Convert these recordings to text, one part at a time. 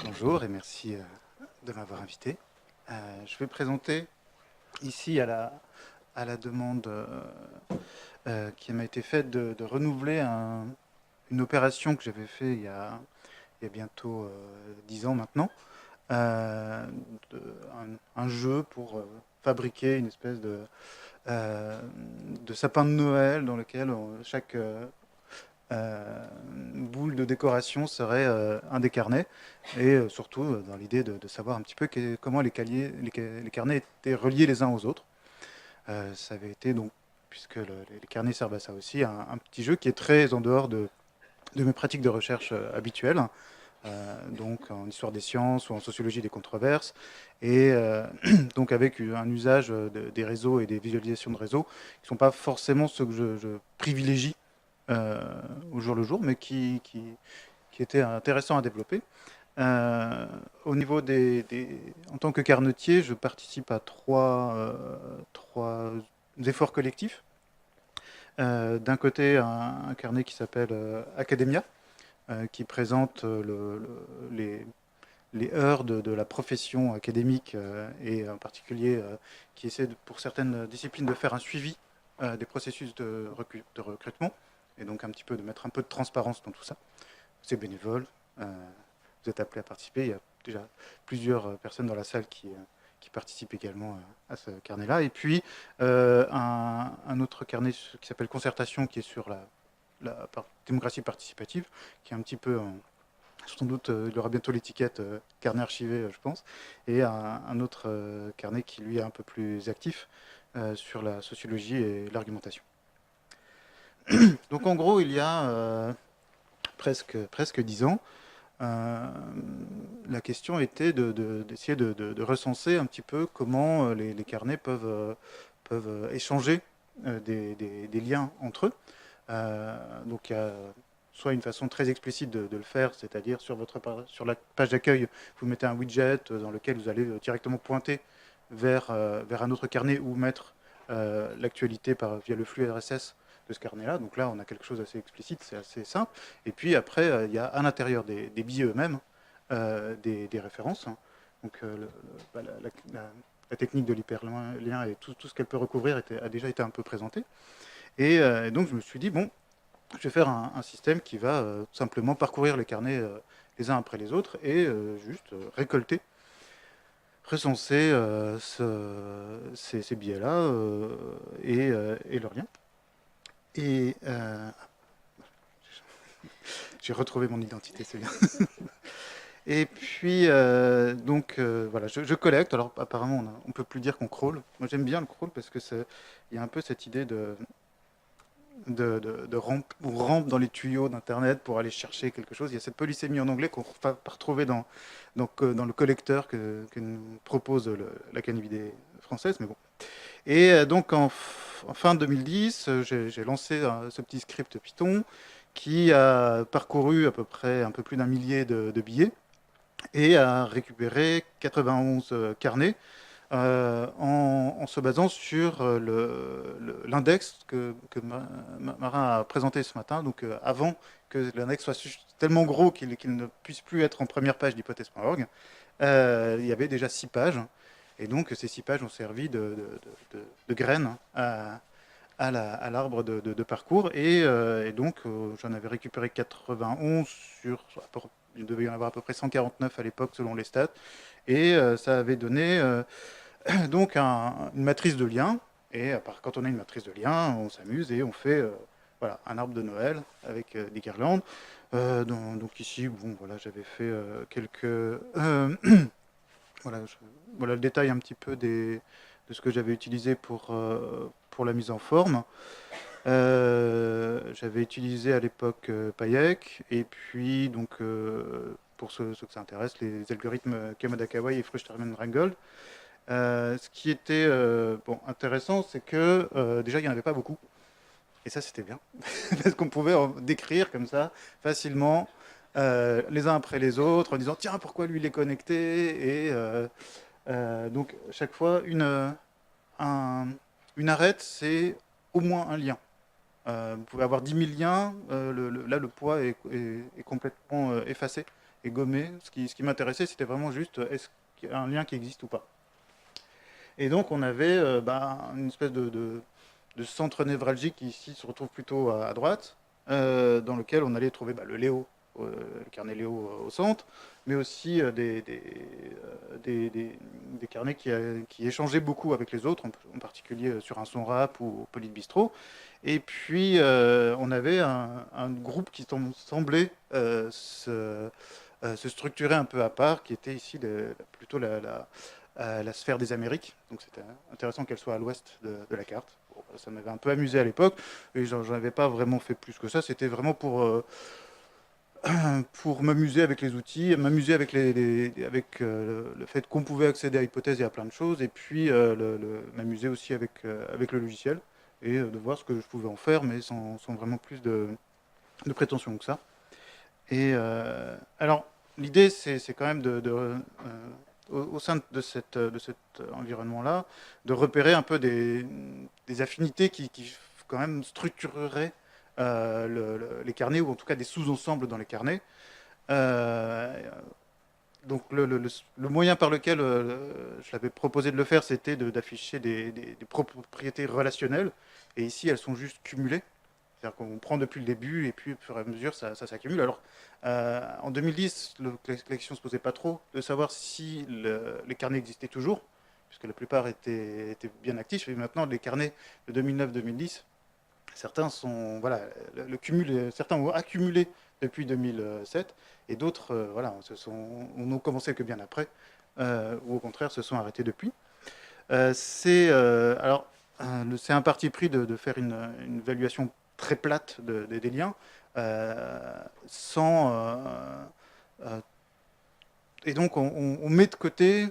Bonjour et merci de m'avoir invité. Je vais présenter ici à la demande qui m'a été faite de renouveler une opération que j'avais faite il y a bientôt 10 ans maintenant, euh, de- un jeu pour fabriquer une espèce de sapin de Noël dans lequel chaque boule de décoration serait un des carnets, et surtout dans l'idée de savoir un petit peu comment les carnets étaient reliés les uns aux autres. Ça avait été donc, puisque les carnets servent à ça aussi, un petit jeu qui est très en dehors de mes pratiques de recherche habituelles, donc en histoire des sciences ou en sociologie des controverses, et donc avec un usage des réseaux et des visualisations de réseaux qui ne sont pas forcément ceux que je privilégie euh, au jour le jour, mais qui était intéressant à développer. Euh, Au niveau en tant que carnetier, je participe à trois efforts collectifs. D'un côté, un carnet qui s'appelle Academia, qui présente les heures de la profession académique et en particulier qui essaie pour certaines disciplines de faire un suivi des processus de recrutement et donc un petit peu de mettre un peu de transparence dans tout ça. C'est bénévole, vous êtes appelé à participer, il y a déjà plusieurs personnes dans la salle qui participent également à ce carnet-là. Et puis un autre carnet qui s'appelle Concertation, qui est sur la démocratie participative, qui est un petit peu sans doute, il aura bientôt l'étiquette carnet archivé, je pense, et un autre carnet qui, lui, est un peu plus actif sur la sociologie et l'argumentation. Donc, en gros, il y a presque 10 ans, euh, la question était d'essayer de recenser un petit peu comment les carnets peuvent échanger des liens entre eux. Donc il y a soit une façon très explicite de le faire, c'est-à-dire sur la page d'accueil, vous mettez un widget dans lequel vous allez directement pointer vers un autre carnet ou mettre l'actualité via le flux RSS de ce carnet-là. Donc là, on a quelque chose d'assez explicite, c'est assez simple. Et puis après, il y a à l'intérieur des billets eux-mêmes des références. Hein. Donc bah, la technique de l'hyperlien et tout ce qu'elle peut recouvrir a déjà été un peu présenté. Et donc je me suis dit, bon, je vais faire un système qui va simplement parcourir les carnets les uns après les autres et juste récolter, recenser ces billets-là et leurs liens. Et j'ai retrouvé mon identité, c'est bien. Et puis, voilà, je collecte. Alors, apparemment, on peut plus dire qu'on crawl. Moi, j'aime bien le crawl parce que il y a un peu cette idée de rampe, on rampe dans les tuyaux d'Internet pour aller chercher quelque chose. Il y a cette polysémie en anglais qu'on va pas retrouver dans le collecteur que nous propose la canidé française, mais bon. Et donc en fin 2010, j'ai lancé ce petit script Python qui a parcouru à peu près un peu plus d'un millier de billets et a récupéré 91 carnets en se basant sur l'index que Marin a présenté ce matin, donc avant que l'index soit tellement gros qu'il ne puisse plus être en première page d'hypothèse.org, il y avait déjà 6 pages, et donc ces 6 pages ont servi de graines à l'arbre de parcours, et donc j'en avais récupéré 91 il devait y en avoir à peu près 149 à l'époque selon les stats, et ça avait donné donc une matrice de liens. Et quand on a une matrice de liens, on s'amuse et on fait voilà, un arbre de Noël avec des guirlandes. Donc ici, bon, voilà, j'avais fait voilà, voilà le détail un petit peu de ce que j'avais utilisé pour la mise en forme. J'avais utilisé à l'époque Payek, et puis donc pour ceux que ça intéresse, les algorithmes Kamadakawai et Fruchterman-Rangold. Ce qui était bon, intéressant, c'est que déjà, il n'y en avait pas beaucoup. Et ça, c'était bien. Parce qu'on pouvait en décrire comme ça facilement les uns après les autres en disant tiens, pourquoi lui il est connecté. Et donc, chaque fois, un- une arête, c'est au moins un lien. Vous pouvez avoir 10 000 liens, là le poids est complètement effacé et gommé. Ce qui m'intéressait, c'était vraiment juste est-ce qu'il y a un lien qui existe ou pas. Et donc on avait une espèce de centre névralgique qui ici se retrouve plutôt à droite, dans lequel on allait trouver le Léo, le carnet Léo au centre, mais aussi des carnets qui échangeaient beaucoup avec les autres, en particulier sur un son rap ou au Polyte Bistrot. Et puis on avait un groupe qui semblait se structurer un peu à part, qui était ici plutôt la sphère des Amériques. Donc c'était intéressant qu'elle soit à l'ouest de la carte. Bon, ça m'avait un peu amusé à l'époque, et j'en avais pas vraiment fait plus que ça. C'était vraiment pour m'amuser avec les outils, m'amuser avec, avec le fait qu'on pouvait accéder à hypothèses et à plein de choses, et puis m'amuser aussi avec le logiciel, et de voir ce que je pouvais en faire, mais sans vraiment plus de prétention que ça. Et alors, l'idée, c'est quand même au sein de cet environnement-là, de repérer un peu des affinités qui quand même structureraient les carnets, ou en tout cas des sous-ensembles dans les carnets. Euh, donc le moyen par lequel je l'avais proposé de le faire, c'était d'afficher des propriétés relationnelles. Et ici, elles sont juste cumulées. C'est-à-dire qu'on prend depuis le début et puis au fur et à mesure, ça s'accumule. Alors, en 2010, la question ne se posait pas trop de savoir si les carnets existaient toujours, puisque la plupart étaient bien actifs. Et maintenant, les carnets de 2009-2010, certains sont, voilà, le cumul, certains ont accumulé depuis 2007, et d'autres, voilà, on n'ont commencé que bien après, ou au contraire se sont arrêtés depuis. Alors, c'est un parti pris de faire une évaluation très plate des liens, sans. Et donc, on met de côté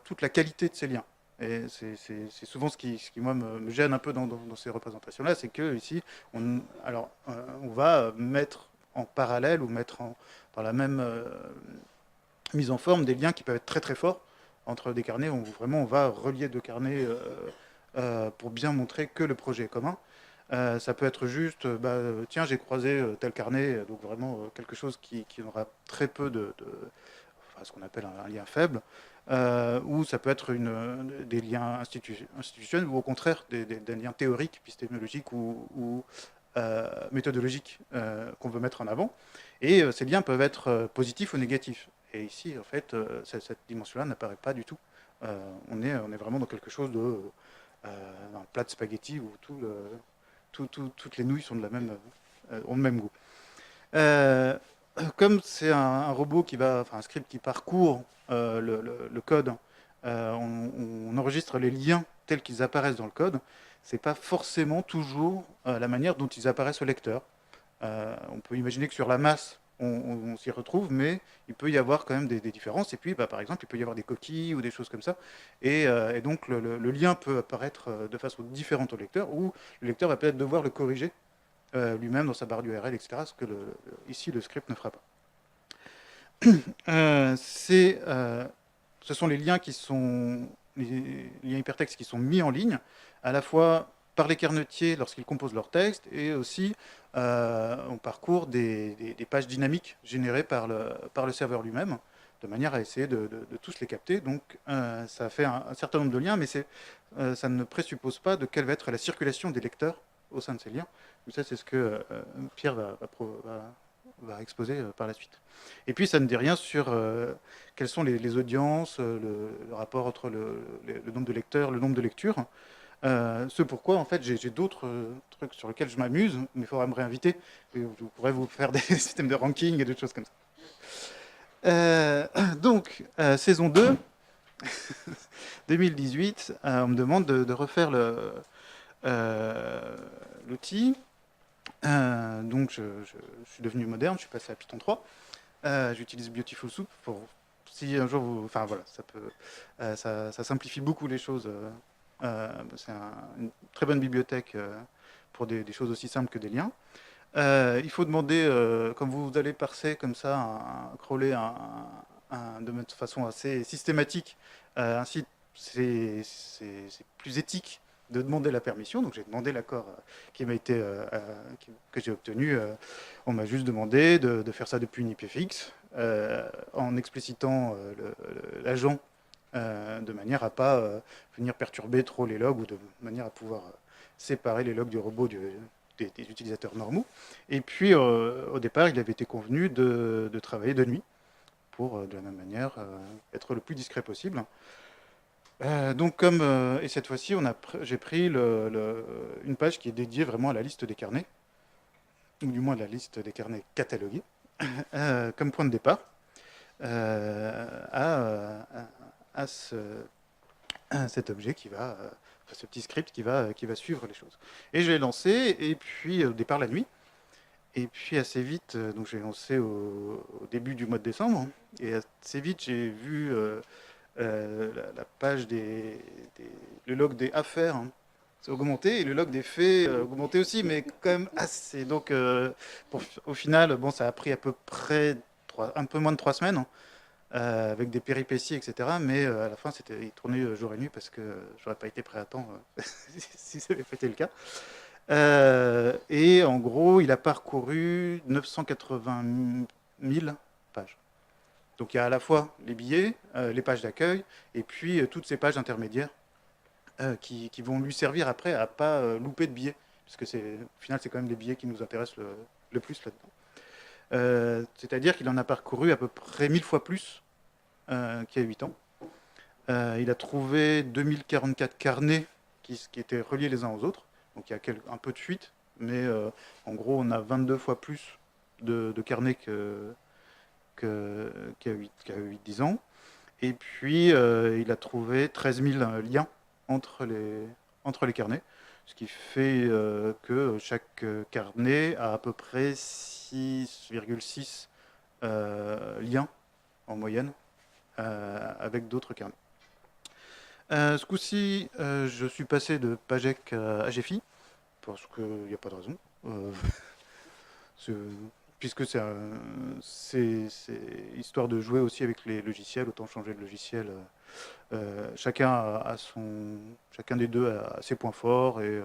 toute la qualité de ces liens. Et c'est souvent ce qui moi, me gêne un peu dans ces représentations-là, c'est que ici, on va mettre en parallèle ou mettre dans la même mise en forme des liens qui peuvent être très très forts entre des carnets où vraiment on va relier deux carnets pour bien montrer que le projet est commun. Ça peut être juste, tiens, j'ai croisé tel carnet, donc vraiment quelque chose qui aura très peu enfin, ce qu'on appelle un lien faible, ou ça peut être des liens institutionnels, ou au contraire des liens théoriques, épistémologiques ou méthodologiques qu'on veut mettre en avant. Et ces liens peuvent être positifs ou négatifs. Et ici, en fait, cette dimension-là n'apparaît pas du tout. On est vraiment dans quelque chose un plat de spaghettis où toutes les nouilles sont ont le même goût. Euh, Comme c'est un robot enfin un script qui parcourt le code, on enregistre les liens tels qu'ils apparaissent dans le code. C'est pas forcément toujours la manière dont ils apparaissent au lecteur. On peut imaginer que sur la masse, on s'y retrouve, mais il peut y avoir quand même des différences. Et puis, par exemple, il peut y avoir des coquilles ou des choses comme ça. Et donc, le lien peut apparaître de façon différente au lecteur, ou le lecteur va peut-être devoir le corriger lui-même dans sa barre d'URL, etc., ce que ici, le script ne fera pas. Euh, c'est, euh, Ce sont les liens les liens hypertextes qui sont mis en ligne, à la fois par les kernetiers lorsqu'ils composent leur texte, et aussi on parcourt des pages dynamiques générées par le serveur lui-même, de manière à essayer de tous les capter. Donc ça fait un certain nombre de liens, mais ça ne présuppose pas de quelle va être la circulation des lecteurs au sein de ces liens. Donc ça, c'est ce que Pierre va exposer par la suite. Et puis, ça ne dit rien sur quelles sont les audiences, le rapport entre le nombre de lecteurs, le nombre de lectures. Ce pourquoi, en fait, j'ai d'autres trucs sur lesquels je m'amuse, mais il faudra me réinviter. Et je pourrais vous faire des systèmes de ranking et des choses comme ça. Donc, saison 2, 2018, on me demande de refaire l'outil. Donc, je suis devenu moderne, je suis passé à Python 3. J'utilise Beautiful Soup pour si un jour vous, enfin voilà, ça simplifie beaucoup les choses. C'est une très bonne bibliothèque pour des choses aussi simples que des liens. Il faut demander, comme vous allez parser comme ça, crawler de façon assez systématique un site, c'est plus éthique de demander la permission. Donc j'ai demandé l'accord qui m'a été, que j'ai obtenu. On m'a juste demandé de faire ça depuis une IP fixe, en explicitant l'agent de manière à pas venir perturber trop les logs ou de manière à pouvoir séparer les logs du robot des utilisateurs normaux. Et puis au départ, il avait été convenu de travailler de nuit pour de la même manière être le plus discret possible. Donc et cette fois-ci, j'ai pris une page qui est dédiée vraiment à la liste des carnets, ou du moins la liste des carnets catalogués, comme point de départ à cet objet ce petit script qui va suivre les choses. Et je l'ai lancé, et puis au départ la nuit, et puis assez vite, donc j'ai lancé au début du mois de décembre, et assez vite j'ai vu la page le log des affaires augmenter, et le log des faits augmenter aussi, mais quand même assez. Donc au final, bon, ça a pris à peu près un peu moins de 3 semaines, avec des péripéties, etc. Mais à la fin, il tournait jour et nuit parce que j'aurais pas été prêt à temps si ça avait pas été le cas. Et en gros, il a parcouru 980 000 pages. Donc il y a à la fois les billets, les pages d'accueil, et puis toutes ces pages intermédiaires qui vont lui servir après à pas louper de billets, puisque au final, c'est quand même les billets qui nous intéressent le plus là-dedans. C'est-à-dire qu'il en a parcouru à peu près 1000 fois plus qu'il y a 8 ans. Il a trouvé 2044 carnets qui étaient reliés les uns aux autres. Donc il y a un peu de fuite, mais en gros, on a 22 fois plus de carnets qu'il y a 8-10 ans. Et puis, il a trouvé 13 000 liens entre les carnets, ce qui fait que chaque carnet a à peu près 6,6 liens en moyenne avec d'autres carnets. Ce coup-ci, je suis passé de Pagec à GFI, parce qu'il n'y a pas de raison. Puisque c'est histoire de jouer aussi avec les logiciels, autant changer de logiciel. Chacun des deux a ses points forts et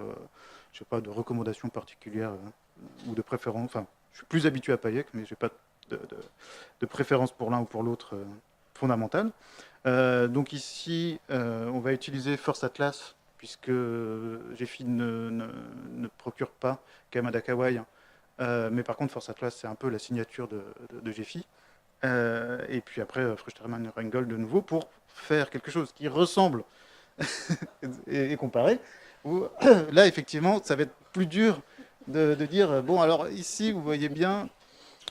je sais pas, de recommandations particulières ou de préférence. Enfin, je suis plus habitué à Payek, mais j'ai pas de préférence pour l'un ou pour l'autre fondamentale. Donc ici, on va utiliser Force Atlas, puisque GFI ne procure pas Kamada Kawai. Mais par contre, Force Atlas, c'est un peu la signature de GFI. Et puis après, Fruchterman Rheingold de nouveau pour faire quelque chose qui ressemble et comparer. Où, là, effectivement, ça va être plus dur de dire bon, alors ici, vous voyez bien,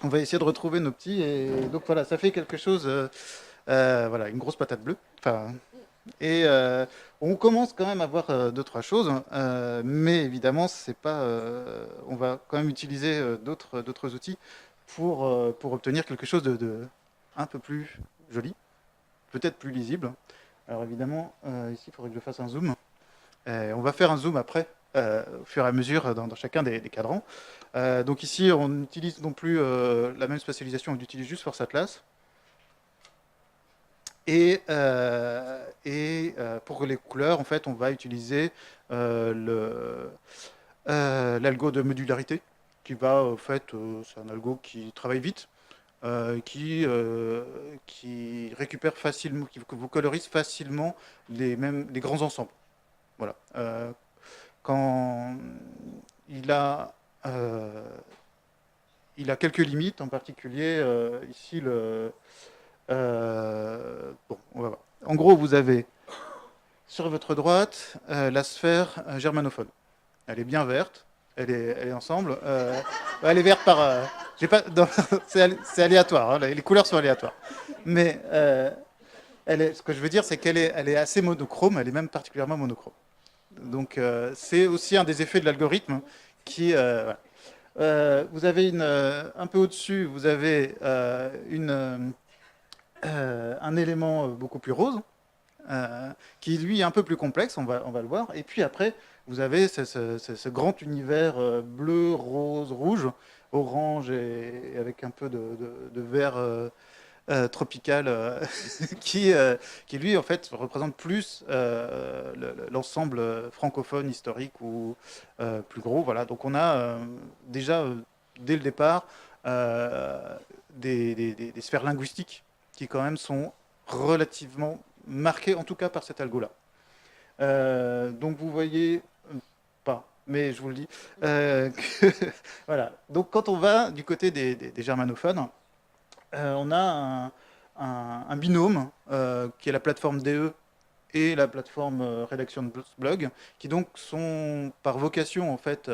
on va essayer de retrouver nos petits. Et donc voilà, ça fait quelque chose, voilà, une grosse patate bleue. Enfin, et on commence quand même à voir deux, trois choses, mais évidemment, c'est pas, on va quand même utiliser d'autres outils pour obtenir quelque chose de un peu plus joli, peut-être plus lisible. Alors évidemment, ici, il faudrait que je fasse un zoom. On va faire un zoom après, au fur et à mesure, dans chacun des cadrans. Donc ici, on n'utilise non plus la même spatialisation, on utilise juste Force Atlas. Et pour les couleurs, en fait, on va utiliser l'algo de modularité, qui va, en fait, c'est un algo qui travaille vite, qui récupère facilement, qui vous colorise facilement les grands ensembles. Voilà. Quand euh, il a quelques limites, en particulier ici bon, on va voir. En gros, vous avez sur votre droite la sphère germanophone. Elle est bien verte, elle est ensemble. Elle est verte par. J'ai pas, c'est aléatoire, hein, les couleurs sont aléatoires. Mais ce que je veux dire, c'est elle est assez monochrome, elle est même particulièrement monochrome. Donc c'est aussi un des effets de l'algorithme qui. Voilà. Vous avez un peu au-dessus, vous avez un élément beaucoup plus rose, qui lui est un peu plus complexe, on va le voir. Et puis après, vous avez ce grand univers bleu, rose, rouge, orange et avec un peu de vert tropical qui, lui, en fait, représente plus l'ensemble francophone historique ou plus gros. Voilà. Donc on a déjà, dès le départ, euh, des sphères linguistiques qui, quand même, sont relativement marquées, en tout cas par cet algo-là. Donc vous voyez, pas, mais je vous le dis, voilà. Donc quand on va du côté des germanophones, on a un binôme qui est la plateforme DE et la plateforme rédaction de blog, qui donc sont par vocation en fait,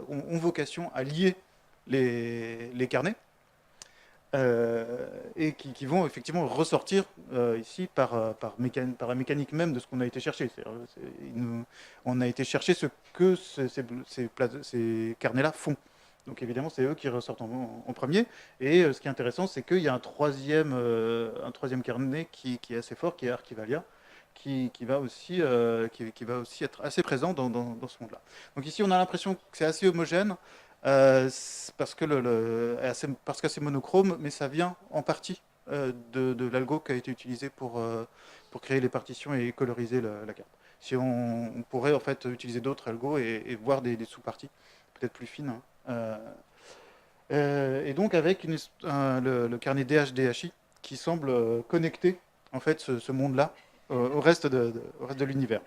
ont vocation à lier les carnets. Et qui vont effectivement ressortir ici par la mécanique même de ce qu'on a été chercher. On a été chercher ce que ces carnets-là font. Donc évidemment, c'est eux qui ressortent en premier. Et ce qui est intéressant, c'est qu'il y a un troisième carnet qui est assez fort, qui est Archivalia, qui va aussi être assez présent dans ce monde-là. Donc ici, on a l'impression que c'est assez homogène. Parce que parce que c'est monochrome, mais ça vient en partie de l'algo qui a été utilisé pour créer les partitions et coloriser la carte. Si on pourrait en fait utiliser d'autres algos et voir des sous-parties peut-être plus fines, hein. Et donc avec le carnet DHDHI qui semble connecter en fait ce monde-là au reste au reste de l'univers.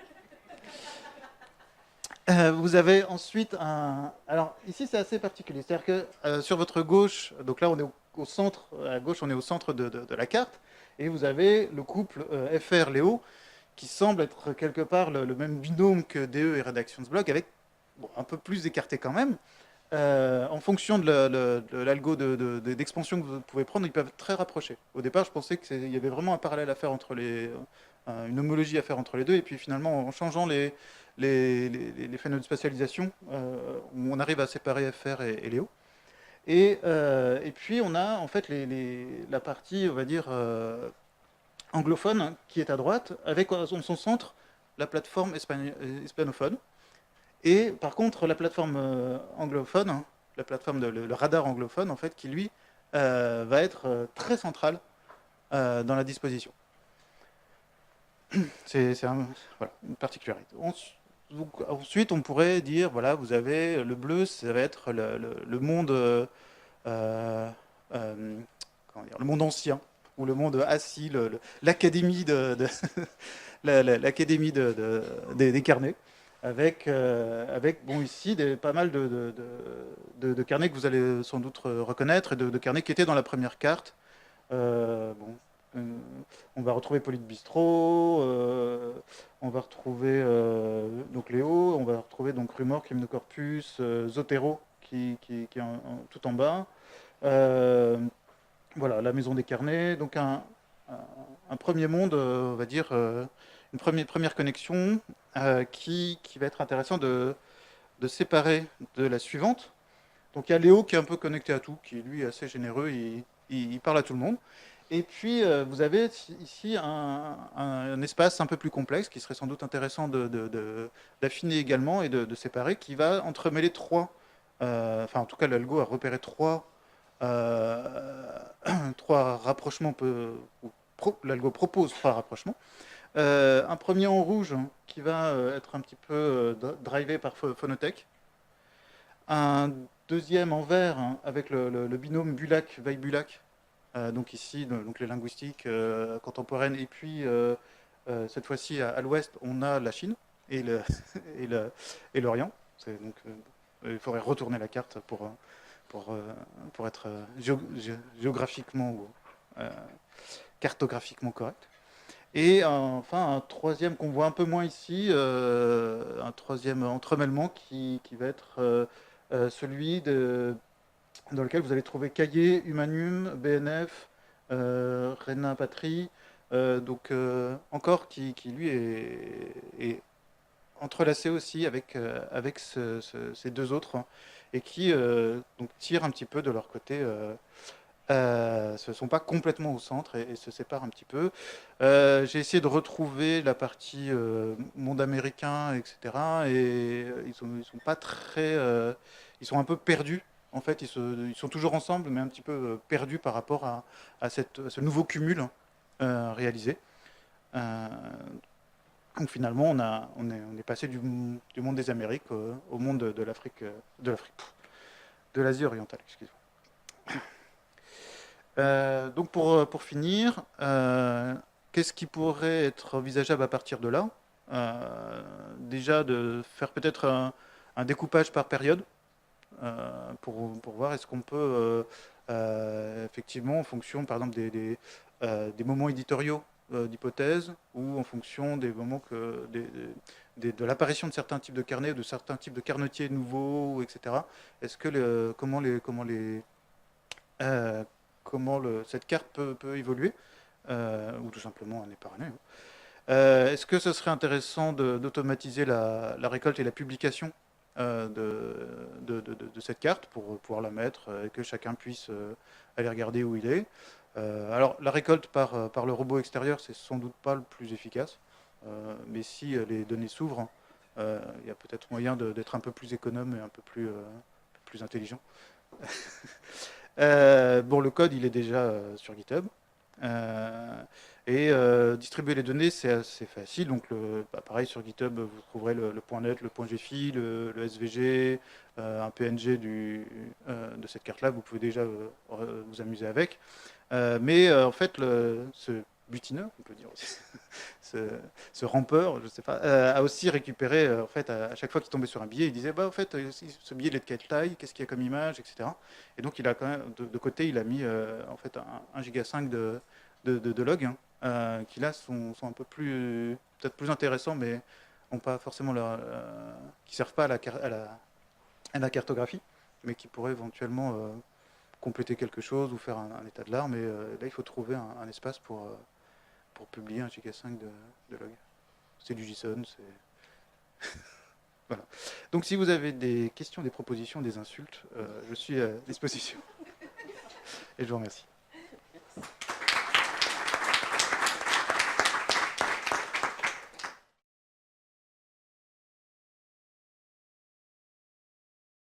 Vous avez ensuite un. Alors ici c'est assez particulier, c'est-à-dire que sur votre gauche, donc là on est au centre, à gauche on est au centre de la carte, et vous avez le couple FR Léo qui semble être quelque part le même binôme que DE et Redactionsblog, avec bon, un peu plus écarté quand même. En fonction de l'algo d'expansion que vous pouvez prendre, ils peuvent être très rapprochés. Au départ, je pensais qu'il y avait vraiment un parallèle à faire entre une homologie à faire entre les deux, et puis finalement, en changeant les phénomènes de spatialisation, on arrive à séparer FR et Léo. Et puis, on a en fait la partie, on va dire, anglophone, hein, qui est à droite, avec en son centre la plateforme hispanophone. Et par contre, la plateforme anglophone, hein, la plateforme le radar anglophone, en fait, qui lui va être très central dans la disposition. C'est voilà, une particularité. Ensuite, on pourrait dire, voilà, vous avez le bleu, ça va être le monde, euh, comment dire, le monde ancien, ou le monde assis, l'académie l'académie des carnets, avec bon, ici pas mal de carnets que vous allez sans doute reconnaître, et de carnets qui étaient dans la première carte. Bon, on va retrouver Polyte Bistro, on va retrouver donc Léo, on va retrouver donc Rumor, Crymnocorpus, Zotero qui est tout en bas. Voilà, la maison des carnets, donc un premier monde, on va dire, une première connexion qui va être intéressant de séparer de la suivante. Donc il y a Léo qui est un peu connecté à tout, qui lui est assez généreux, il parle à tout le monde. Et puis vous avez ici un espace un peu plus complexe qui serait sans doute intéressant d'affiner également et de séparer, qui va entremêler enfin en tout cas l'algo a repéré euh, trois rapprochements, l'algo propose trois rapprochements. Un premier en rouge qui va être un petit peu drivé par Phonotech. Un deuxième en vert hein, avec le binôme Bulac-Veil-Bulac. Donc ici, donc les linguistiques contemporaines. Et puis, cette fois-ci, à l'ouest, on a la Chine et l'Orient. Donc, il faudrait retourner la carte pour être géographiquement ou cartographiquement correct. Et enfin, un troisième qu'on voit un peu moins ici, un troisième entremêlement qui va être celui dans lequel vous allez trouver Cahiers, Humanum, BNF, Rena Patrie, donc encore qui lui est entrelacé aussi avec ces deux autres hein, et qui donc tirent un petit peu de leur côté. Ce ne sont pas complètement au centre et se séparent un petit peu. J'ai essayé de retrouver la partie monde américain, etc. Et ils sont pas très, ils sont un peu perdus En fait, ils sont toujours ensemble, mais un petit peu perdus par rapport à ce nouveau cumul réalisé. Euh, donc finalement, on est passé du monde des Amériques au monde de l'Afrique, de l'Asie orientale, excusez-moi. Donc pour finir, qu'est-ce qui pourrait être envisageable à partir de là? Déjà de faire peut-être un découpage par période pour voir est-ce qu'on peut effectivement en fonction par exemple des moments éditoriaux d'hypothèses ou en fonction des moments de l'apparition de certains types de carnets, de certains types de carnetiers nouveaux, etc. Est-ce que euh, cette carte peut évoluer ou tout simplement année par année, hein. Est-ce que ce serait intéressant d'automatiser la récolte et la publication de cette carte pour pouvoir la mettre et que chacun puisse aller regarder où il est? Alors, la récolte par le robot extérieur, c'est sans doute pas le plus efficace, mais si les données s'ouvrent, il y a peut-être moyen d'être un peu plus économe et un peu plus intelligent. Bon, le code, il est déjà sur GitHub. Euh, distribuer les données, c'est assez facile. Donc, pareil, sur GitHub, vous trouverez le .NET, le .gfi, le SVG, un PNG de cette carte-là. Vous pouvez déjà vous amuser avec. En fait, ce butineur, on peut dire aussi, ce, ce rampeur, je sais pas, a aussi récupéré, en fait, à chaque fois qu'il tombait sur un billet, il disait, bah, en fait, ce billet il est de quelle taille, qu'est-ce qu'il y a comme image, etc. Et donc, il a quand même, de côté, il a mis, en fait, 1 giga 5 de logs, hein, qui là sont un peu plus, peut-être plus intéressants, mais ont pas forcément qui servent pas à la cartographie, mais qui pourraient éventuellement compléter quelque chose ou faire un état de l'art. Mais là, il faut trouver un espace pour publier 1 giga 5 de log. C'est du JSON, c'est... Voilà. Donc si vous avez des questions, des propositions, des insultes, je suis à disposition. Et je vous remercie.